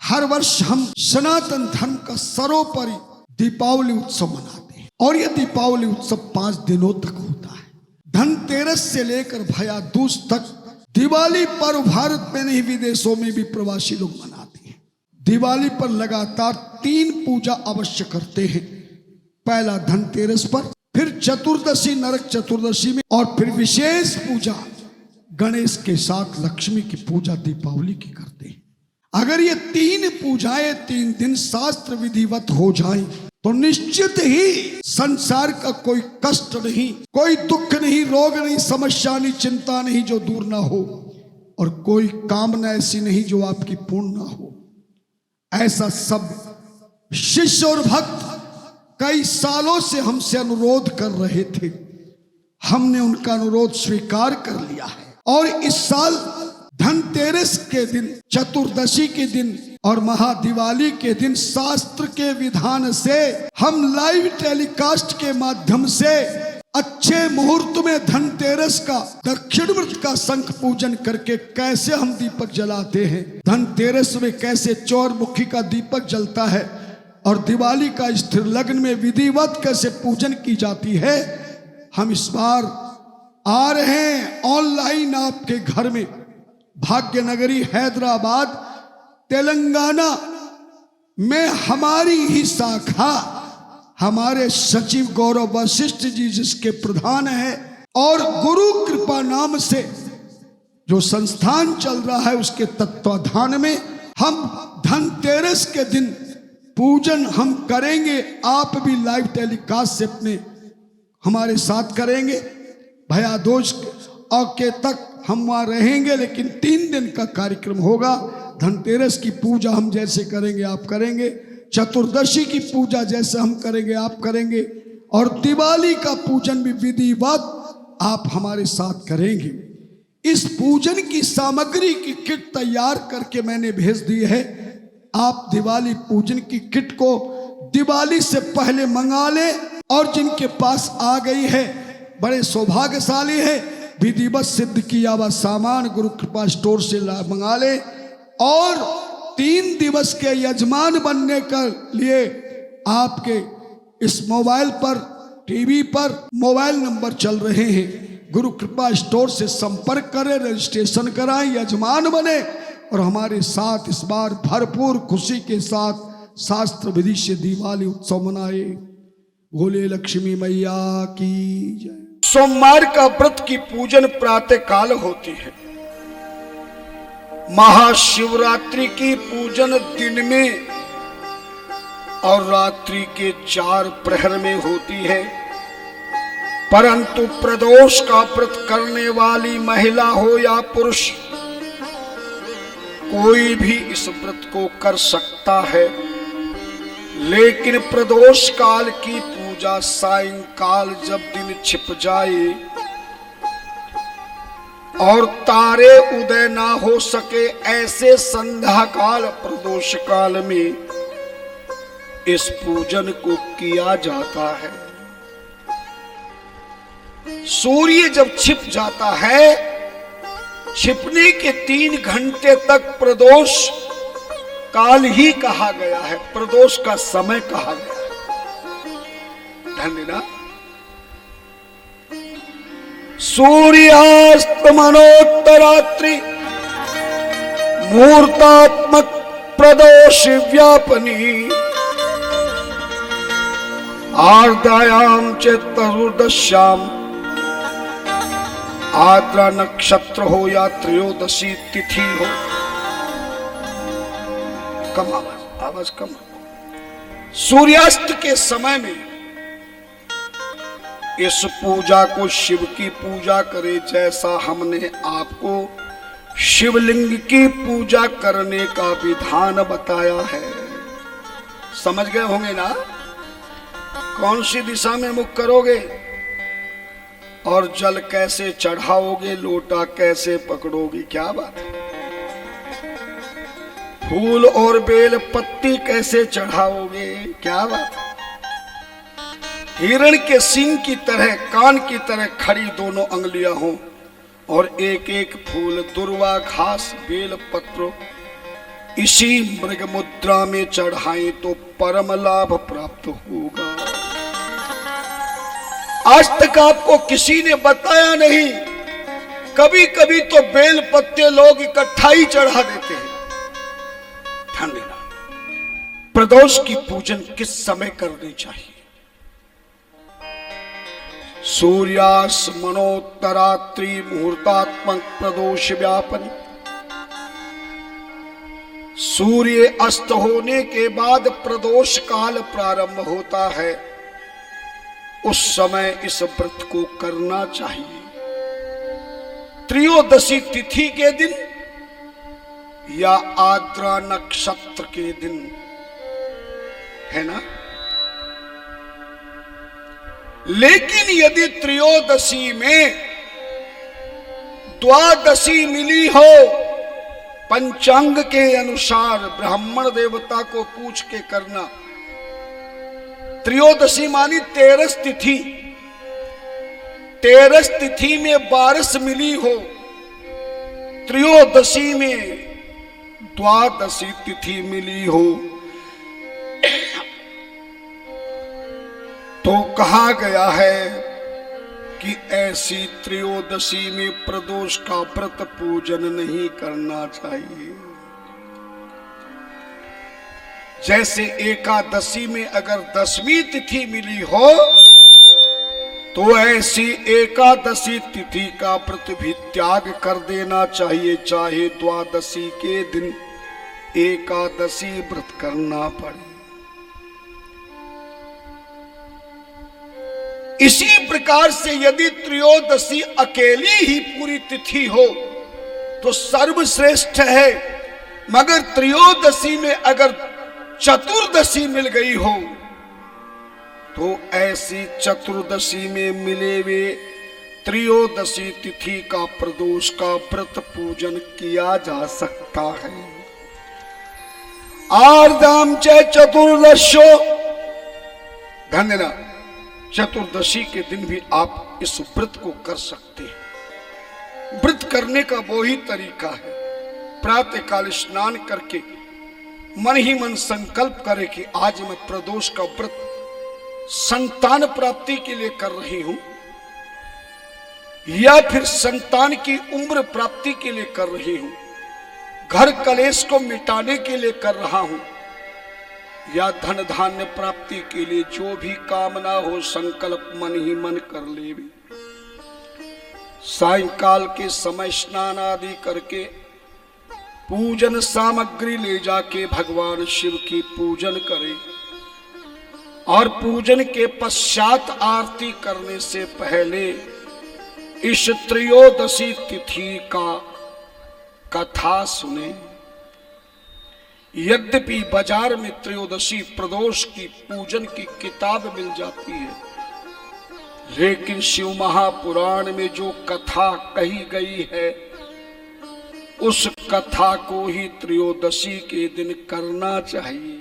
हर वर्ष हम सनातन धर्म का सर्वोपरि दीपावली उत्सव मनाते हैं और यह दीपावली उत्सव 5 दिनों तक होता है। धनतेरस से लेकर भैया दूज तक दिवाली पर्व भारत में नहीं विदेशों में भी प्रवासी लोग मनाते हैं। दिवाली पर लगातार 3 पूजा अवश्य करते हैं। पहला धनतेरस पर, फिर चतुर्दशी नरक चतुर्दशी में, और फिर विशेष पूजा गणेश के साथ लक्ष्मी की पूजा दीपावली की करते हैं। अगर ये 3 पूजाएं 3 दिन शास्त्र विधिवत हो जाएं तो निश्चित ही संसार का कोई कष्ट नहीं, कोई दुख नहीं, रोग नहीं, समस्या नहीं, चिंता नहीं जो दूर ना हो, और कोई कामना ऐसी नहीं जो आपकी पूर्ण ना हो। ऐसा सब शिष्य और भक्त कई सालों से हमसे अनुरोध कर रहे थे। हमने उनका अनुरोध स्वीकार कर लिया है और इस साल धनतेरस के दिन, चतुर्दशी के दिन और महादिवाली के दिन शास्त्र के विधान से हम लाइव टेलीकास्ट के माध्यम से अच्छे मुहूर्त में धनतेरस का दक्षिण व्रत का शंख पूजन करके कैसे हम दीपक जलाते हैं, धनतेरस में कैसे चौरमुखी का दीपक जलता है और दिवाली का स्थिर लग्न में विधिवत कैसे पूजन की जाती है, हम इस बार आ रहे हैं ऑनलाइन आपके घर में। भाग्यनगरी हैदराबाद तेलंगाना में हमारी ही शाखा, हमारे सचिव गौरव वशिष्ठ जी जिसके प्रधान है, और गुरु कृपा नाम से जो संस्थान चल रहा है उसके तत्वाधान में हम धनतेरस के दिन पूजन हम करेंगे। आप भी लाइव टेलीकास्ट से अपने हमारे साथ करेंगे। भैया दूज के तक हम वहाँ रहेंगे, लेकिन 3 दिन का कार्यक्रम होगा। धनतेरस की पूजा हम जैसे करेंगे आप करेंगे, चतुर्दशी की पूजा जैसे हम करेंगे आप करेंगे, और दिवाली का पूजन भी विधिवत आप हमारे साथ करेंगे। इस पूजन की सामग्री की किट तैयार करके मैंने भेज दी है। आप दिवाली पूजन की किट को दिवाली से पहले मंगा लें, और जिनके पास आ गई है बड़े सौभाग्यशाली है। विधिवत सिद्ध किया हुआ सामान गुरु कृपा स्टोर से मंगा ले, और 3 दिवस के यजमान बनने के लिए आपके इस मोबाइल पर, टीवी पर मोबाइल नंबर चल रहे हैं। गुरु कृपा स्टोर से संपर्क करें, रजिस्ट्रेशन कराएं, यजमान बने और हमारे साथ इस बार भरपूर खुशी के साथ शास्त्र विधि से दिवाली उत्सव मनाए। भोले लक्ष्मी मैया की जय। सोमवार का व्रत की पूजन प्रातः काल होती है। महाशिवरात्रि की पूजन दिन में और रात्रि के 4 प्रहर में होती है, परंतु प्रदोष का व्रत करने वाली महिला हो या पुरुष, कोई भी इस व्रत को कर सकता है। लेकिन प्रदोष काल की पूजा सायंकाल जब दिन छिप जाए और तारे उदय ना हो सके, ऐसे संध्या काल प्रदोष काल में इस पूजन को किया जाता है। सूर्य जब छिप जाता है, छिपने के 3 घंटे तक प्रदोष काल ही कहा गया है, प्रदोष का समय कहा गया है। धन्यवाद। सूर्यास्त मनोत्तरात्रि मुहूर्तात्मक प्रदोष व्यापनी आर्द्रायाम चतुर्दश्याम, आर्द्रा नक्षत्र हो या त्रयोदशी तिथि हो, कम आवाज कम। सूर्यास्त के समय में इस पूजा को शिव की पूजा करे, जैसा हमने आपको शिवलिंग की पूजा करने का विधान बताया है। समझ गए होंगे ना? कौन सी दिशा में मुख करोगे और जल कैसे चढ़ाओगे, लोटा कैसे पकड़ोगे, क्या बात है। फूल और बेल पत्ती कैसे चढ़ाओगे, क्या बात है। हिरण के सींग की तरह, कान की तरह खड़ी दोनों अंगुलियां हों और एक एक फूल, दुर्वा, घास, बेल पत्र इसी मृग मुद्रा में चढ़ाएं तो परम लाभ प्राप्त होगा। आज तक आपको किसी ने बताया नहीं। कभी कभी तो बेल पत्ते लोग इकट्ठा ही चढ़ा देते हैं। ध्यान देना, प्रदोष की पूजन किस समय करनी चाहिए? सूर्यास्मनोत्तरात्रि मुहूर्तात्मक प्रदोष व्यापन। सूर्य अस्त होने के बाद प्रदोष काल प्रारंभ होता है। उस समय इस व्रत को करना चाहिए। त्रयोदशी तिथि के दिन या आद्रा नक्षत्र के दिन, है ना। लेकिन यदि त्रयोदशी में द्वादशी मिली हो, पंचांग के अनुसार ब्राह्मण देवता को पूछ के करना। त्रयोदशी मानी तेरस तिथि। तेरस तिथि में 12 मिली हो, त्रयोदशी में द्वादशी तिथि मिली हो, तो कहा गया है कि ऐसी त्रयोदशी में प्रदोष का व्रत पूजन नहीं करना चाहिए। जैसे एकादशी में अगर 10वीं तिथि मिली हो, तो ऐसी एकादशी तिथि का व्रत भी त्याग कर देना चाहिए, चाहे द्वादशी के दिन एकादशी व्रत करना पड़े। इसी प्रकार से यदि त्रयोदशी अकेली ही पूरी तिथि हो तो सर्वश्रेष्ठ है, मगर त्रयोदशी में अगर चतुर्दशी मिल गई हो तो ऐसी चतुर्दशी में मिले हुए त्रयोदशी तिथि का प्रदोष का व्रत पूजन किया जा सकता है। आर्दाम च चतुर्दशो, ध्यान देना, चतुर्दशी के दिन भी आप इस व्रत को कर सकते हैं। व्रत करने का वो ही तरीका है, प्रातः काल स्नान करके मन ही मन संकल्प करे कि आज मैं प्रदोष का व्रत संतान प्राप्ति के लिए कर रही हूं, या फिर संतान की उम्र प्राप्ति के लिए कर रही हूं, घर कलेश को मिटाने के लिए कर रहा हूं, या धन धान्य प्राप्ति के लिए जो भी कामना हो संकल्प मन ही मन कर ले। सायंकाल के समय स्नान आदि करके पूजन सामग्री ले जाके भगवान शिव की पूजन करें, और पूजन के पश्चात आरती करने से पहले इस त्रयोदशी तिथि का कथा सुने। यद्यपि बाजार में त्रयोदशी प्रदोष की पूजन की किताब मिल जाती है, लेकिन शिव महापुराण में जो कथा कही गई है उस कथा को ही त्रयोदशी के दिन करना चाहिए।